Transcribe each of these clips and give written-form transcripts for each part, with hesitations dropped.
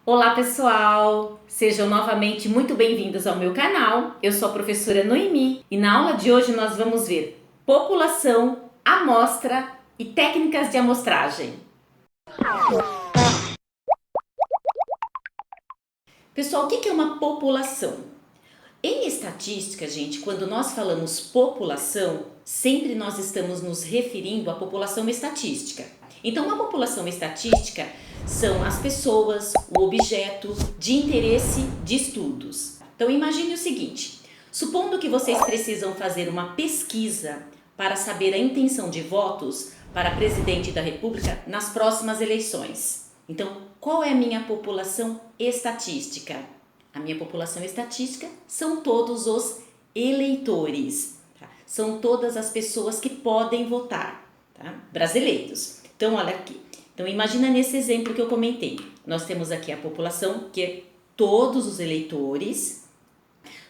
Olá pessoal, sejam novamente muito bem-vindos ao meu canal. Eu sou a professora Noemi e na aula de hoje nós vamos ver população, amostra e técnicas de amostragem. Pessoal, o que é uma população? Em estatística, gente, quando nós falamos população, sempre nós estamos nos referindo à população estatística. Então, a população estatística são as pessoas, o objeto de interesse de estudos. Então, imagine o seguinte: supondo que vocês precisam fazer uma pesquisa para saber a intenção de votos para presidente da República nas próximas eleições. Então, qual é a minha população estatística? A minha população estatística são todos os eleitores, tá? São todas as pessoas que podem votar, tá? Brasileiros. Então, olha aqui. Então, imagina nesse exemplo que eu comentei. Nós temos aqui a população, que é todos os eleitores.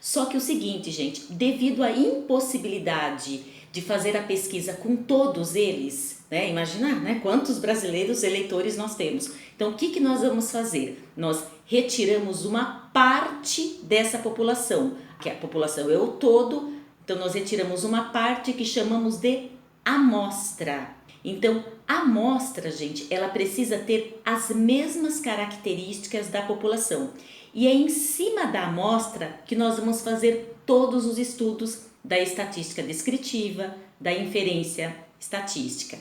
Só que o seguinte, gente, devido à impossibilidade de fazer a pesquisa com todos eles, né? Imagina, né, quantos brasileiros eleitores nós temos. Então, o que nós vamos fazer? Nós retiramos uma parte dessa população, que a população é o todo, então nós retiramos uma parte que chamamos de amostra. Então, a amostra, gente, ela precisa ter as mesmas características da população. E é em cima da amostra que nós vamos fazer todos os estudos da estatística descritiva, da inferência estatística.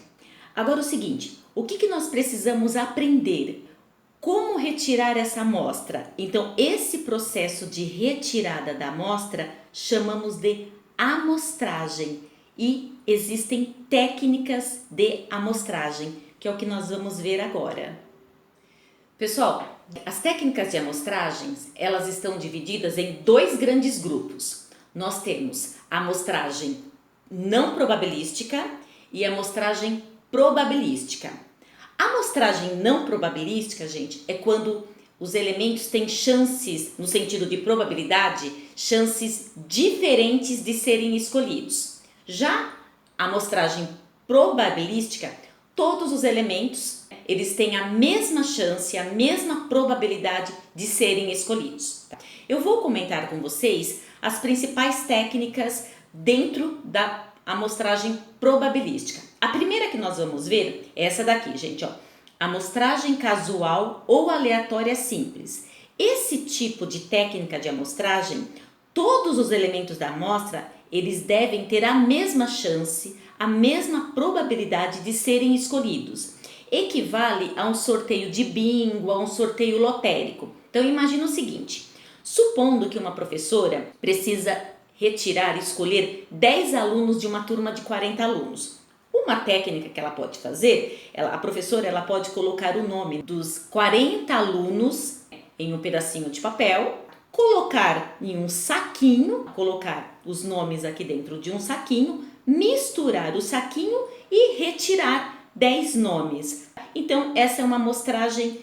Agora o seguinte, o que nós precisamos aprender? Como retirar essa amostra? Então, esse processo de retirada da amostra chamamos de amostragem e existem técnicas de amostragem, que é o que nós vamos ver agora. Pessoal, as técnicas de amostragens, elas estão divididas em dois grandes grupos. Nós temos a amostragem não probabilística e a amostragem probabilística. A amostragem não probabilística, gente, é quando os elementos têm chances, no sentido de probabilidade, chances diferentes de serem escolhidos. Já a amostragem probabilística, todos os elementos, eles têm a mesma chance, a mesma probabilidade de serem escolhidos. Eu vou comentar com vocês as principais técnicas dentro da amostragem probabilística. A primeira que nós vamos ver é essa daqui, gente, ó. Amostragem casual ou aleatória simples. Esse tipo de técnica de amostragem, todos os elementos da amostra, eles devem ter a mesma chance, a mesma probabilidade de serem escolhidos. Equivale a um sorteio de bingo, a um sorteio lotérico. Então imagina o seguinte, supondo que uma professora precisa retirar, escolher 10 alunos de uma turma de 40 alunos. Uma técnica que ela pode fazer, a professora ela pode colocar o nome dos 40 alunos em um pedacinho de papel, colocar em um saquinho, colocar os nomes aqui dentro de um saquinho, misturar o saquinho e retirar 10 nomes. Então, essa é uma amostragem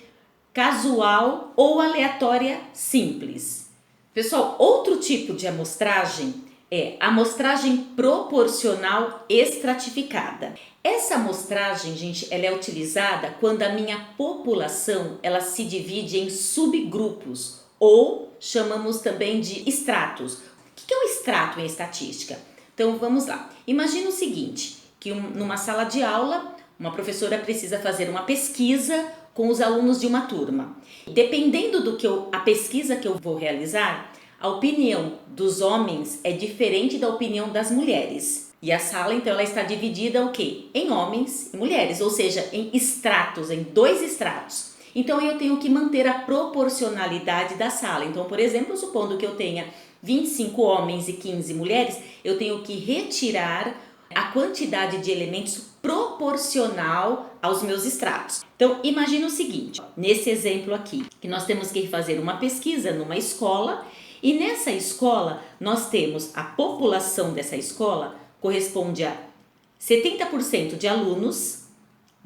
casual ou aleatória simples. Pessoal, outro tipo de amostragem é a amostragem proporcional estratificada. Essa amostragem, gente, ela é utilizada quando a minha população ela se divide em subgrupos ou chamamos também de estratos. O que é um estrato em estatística? Então vamos lá. Imagina o seguinte, que numa sala de aula uma professora precisa fazer uma pesquisa com os alunos de uma turma. Dependendo a pesquisa que eu vou realizar, a opinião dos homens é diferente da opinião das mulheres. E a sala, então, ela está dividida o quê? Em homens e mulheres, ou seja, em estratos, em dois estratos. Então, eu tenho que manter a proporcionalidade da sala. Então, por exemplo, supondo que eu tenha 25 homens e 15 mulheres, eu tenho que retirar a quantidade de elementos proporcional aos meus estratos. Então, imagina o seguinte, nesse exemplo aqui, que nós temos que fazer uma pesquisa numa escola e nessa escola nós temos a população dessa escola corresponde a 70% de alunos,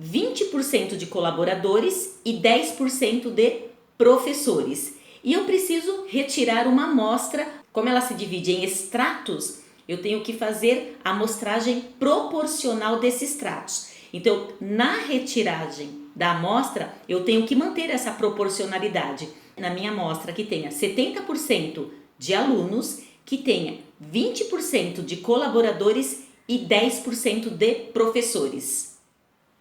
20% de colaboradores e 10% de professores. E eu preciso retirar uma amostra, como ela se divide em estratos, eu tenho que fazer a amostragem proporcional desses estratos. Então, na retiragem da amostra, eu tenho que manter essa proporcionalidade. Na minha amostra que tenha 70% de alunos, que tenha 20% de colaboradores e 10% de professores.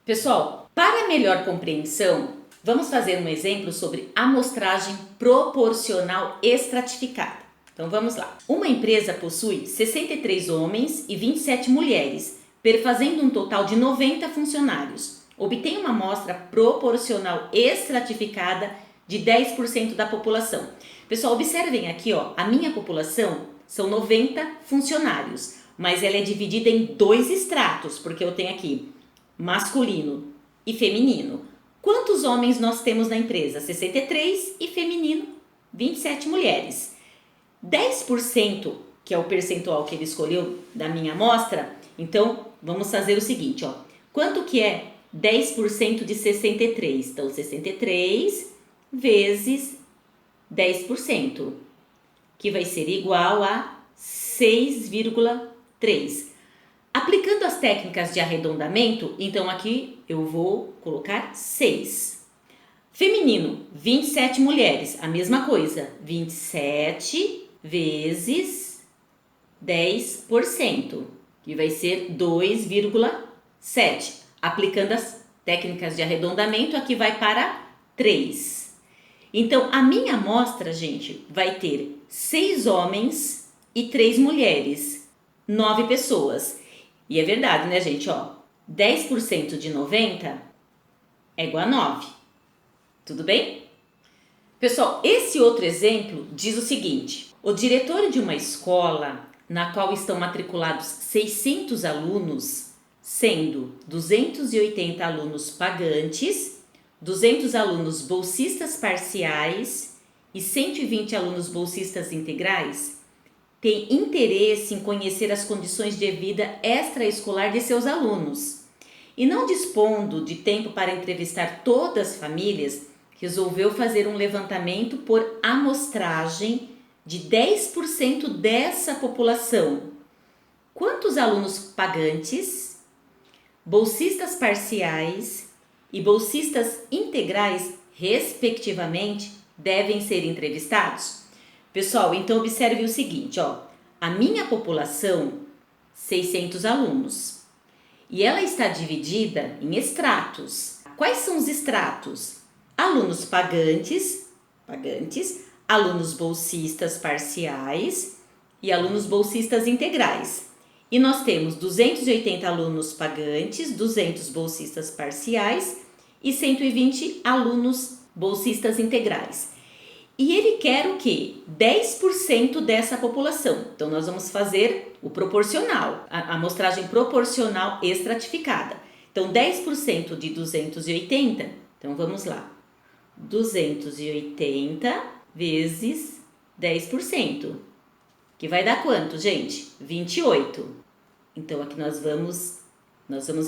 Pessoal, para melhor compreensão, vamos fazer um exemplo sobre amostragem proporcional estratificada. Então vamos lá. Uma empresa possui 63 homens e 27 mulheres, perfazendo um total de 90 funcionários. Obtém uma amostra proporcional estratificada de 10% da população. Pessoal, observem aqui, a minha população são 90 funcionários, mas ela é dividida em 2 estratos, porque eu tenho aqui masculino e feminino. Quantos homens nós temos na empresa? 63 e feminino, 27 mulheres. 10%, que é o percentual que ele escolheu da minha amostra, então vamos fazer o seguinte, quanto que é 10% de 63? Então 63 vezes 10%, que vai ser igual a 6,3. Aplicando as técnicas de arredondamento, então aqui eu vou colocar 6. Feminino, 27 mulheres, a mesma coisa, 27 vezes 10%, que vai ser 2,7. Aplicando as técnicas de arredondamento, aqui vai para 3. Então, a minha amostra, gente, vai ter 6 homens e 3 mulheres, 9 pessoas. E é verdade, né, gente? 10% de 90 é igual a 9. Tudo bem? Pessoal, esse outro exemplo diz o seguinte: o diretor de uma escola na qual estão matriculados 600 alunos, sendo 280 alunos pagantes, 200 alunos bolsistas parciais e 120 alunos bolsistas integrais, tem interesse em conhecer as condições de vida extraescolar de seus alunos e, não dispondo de tempo para entrevistar todas as famílias, resolveu fazer um levantamento por amostragem de 10% dessa população. Quantos alunos pagantes, bolsistas parciais e bolsistas integrais, respectivamente, devem ser entrevistados? Pessoal, então observe o seguinte, a minha população, 600 alunos, e ela está dividida em estratos. Quais são os estratos? Alunos pagantes, alunos bolsistas parciais e alunos bolsistas integrais. E nós temos 280 alunos pagantes, 200 bolsistas parciais e 120 alunos bolsistas integrais. E ele quer o quê? 10% dessa população. Então, nós vamos fazer o proporcional, a amostragem proporcional estratificada. Então, 10% de 280, então vamos lá. 280 vezes 10%, que vai dar quanto, gente? 28. Então, aqui nós vamos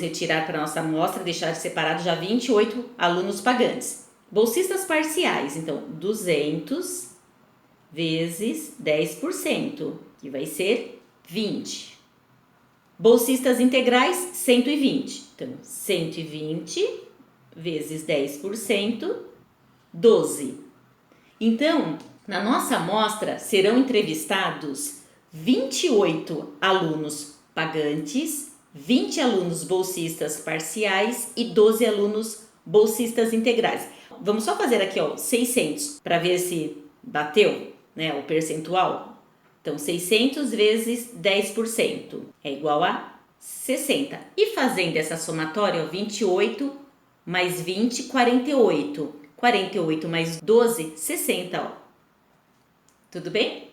retirar para a nossa amostra, deixar separado já 28 alunos pagantes. Bolsistas parciais, então, 200 vezes 10%, que vai ser 20. Bolsistas integrais, 120. Então, 120 vezes 10%, 12. Então, na nossa amostra serão entrevistados 28 alunos pagantes, 20 alunos bolsistas parciais e 12 alunos bolsistas integrais. Vamos só fazer aqui, 600, para ver se bateu, né, o percentual. Então, 600 vezes 10% é igual a 60. E fazendo essa somatória, 28 mais 20, 48. 48 mais 12, 60. Tudo bem?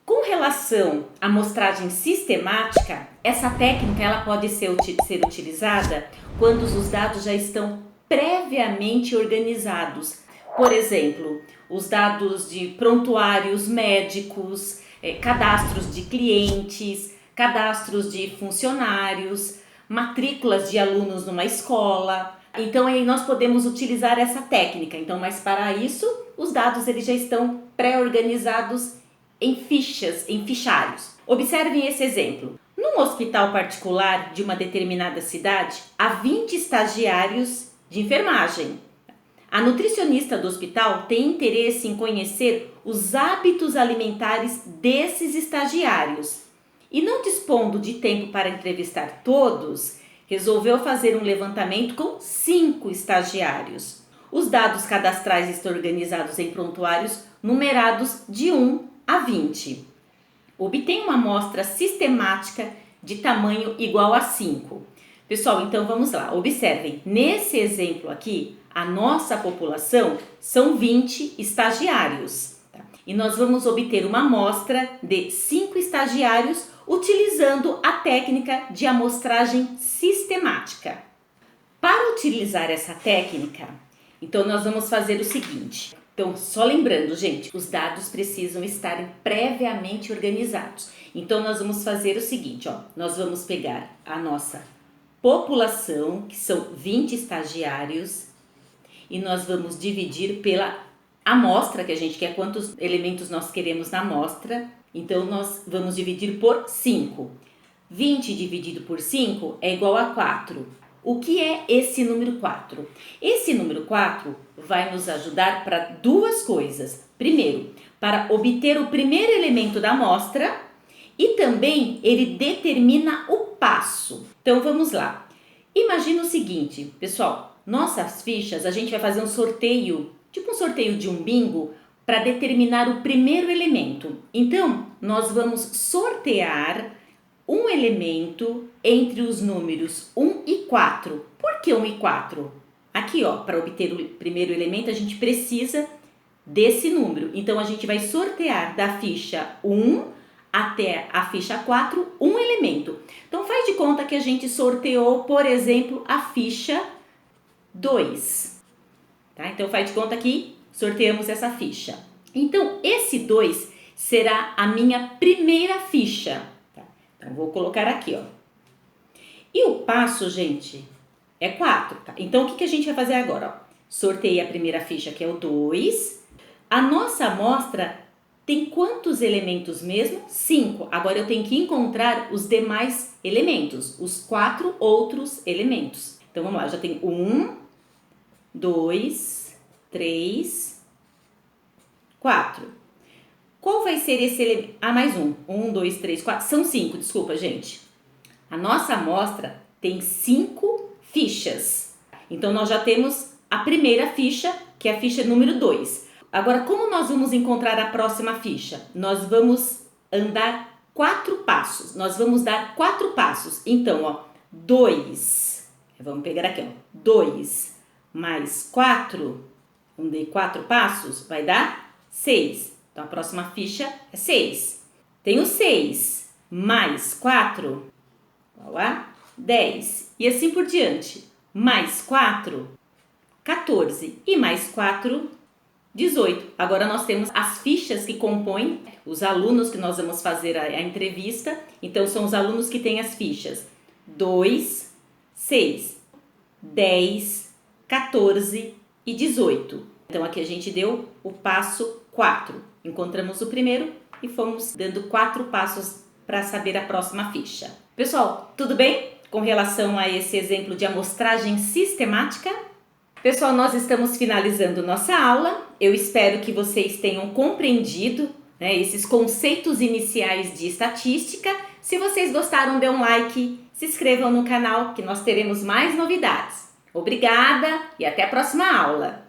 Com relação à amostragem sistemática, essa técnica ela pode ser utilizada quando os dados já estão previamente organizados. Por exemplo, os dados de prontuários médicos, cadastros de clientes, cadastros de funcionários, matrículas de alunos numa escola. Então, aí nós podemos utilizar essa técnica. Então, mas para isso, os dados eles já estão pré-organizados em fichas, em fichários. Observem esse exemplo. Num hospital particular de uma determinada cidade, há 20 estagiários de enfermagem. A nutricionista do hospital tem interesse em conhecer os hábitos alimentares desses estagiários e, não dispondo de tempo para entrevistar todos, resolveu fazer um levantamento com 5 estagiários. Os dados cadastrais estão organizados em prontuários numerados de 1 a 20. Obtém uma amostra sistemática de tamanho igual a 5. Pessoal, então vamos lá, observem, nesse exemplo aqui, a nossa população são 20 estagiários. Tá? E nós vamos obter uma amostra de 5 estagiários utilizando a técnica de amostragem sistemática. Para utilizar essa técnica, então nós vamos fazer o seguinte. Então, só lembrando, gente, os dados precisam estarem previamente organizados. Então, nós vamos fazer o seguinte, ó. Nós vamos pegar a nossa população, que são 20 estagiários, e nós vamos dividir pela amostra que a gente quer, quantos elementos nós queremos na amostra. Então, nós vamos dividir por 5. 20 dividido por 5 é igual a 4. O que é esse número 4? Esse número 4 vai nos ajudar para 2 coisas. Primeiro, para obter o primeiro elemento da amostra e também ele determina o passo. Então vamos lá. Imagina o seguinte, pessoal, nossas fichas a gente vai fazer um sorteio, tipo um sorteio de um bingo, para determinar o primeiro elemento. Então, nós vamos sortear um elemento entre os números 1 e 4. Por que 1 e 4? Aqui, ó, para obter o primeiro elemento, a gente precisa desse número. Então, a gente vai sortear da ficha 1 até a ficha 4 um elemento. Então, faz de conta que a gente sorteou, por exemplo, a ficha 2. Tá? Então, faz de conta que sorteamos essa ficha. Então, esse 2 será a minha primeira ficha. Então, vou colocar aqui, ó. E o passo, gente, é 4, tá? Então, o que a gente vai fazer agora, ó? Sorteei a primeira ficha, que é o 2. A nossa amostra tem quantos elementos mesmo? 5. Agora, eu tenho que encontrar os demais elementos, os 4 outros elementos. Então, vamos lá, já tem 1, 2, 3, 4. Qual vai ser esse elemento? Ah, mais um. 1, 2, 3, 4. São 5, desculpa, gente. A nossa amostra tem 5 fichas. Então, nós já temos a primeira ficha, que é a ficha número 2. Agora, como nós vamos encontrar a próxima ficha? Nós vamos andar 4 passos. Nós vamos dar 4 passos. Então, ó, 2. Vamos pegar aqui, ó. 2 mais 4. Andei 4 passos, vai dar 6. Então, a próxima ficha é 6. Tenho 6 mais 4, igual a 10. E assim por diante. Mais 4, 14. E mais 4, 18. Agora, nós temos as fichas que compõem os alunos que nós vamos fazer a entrevista. Então, são os alunos que têm as fichas 2, 6, 10, 14 e 18. Então, aqui a gente deu o passo 4. Encontramos o primeiro e fomos dando 4 passos para saber a próxima ficha. Pessoal, tudo bem com relação a esse exemplo de amostragem sistemática? Pessoal, nós estamos finalizando nossa aula. Eu espero que vocês tenham compreendido, né, esses conceitos iniciais de estatística. Se vocês gostaram, dê um like, se inscrevam no canal que nós teremos mais novidades. Obrigada e até a próxima aula!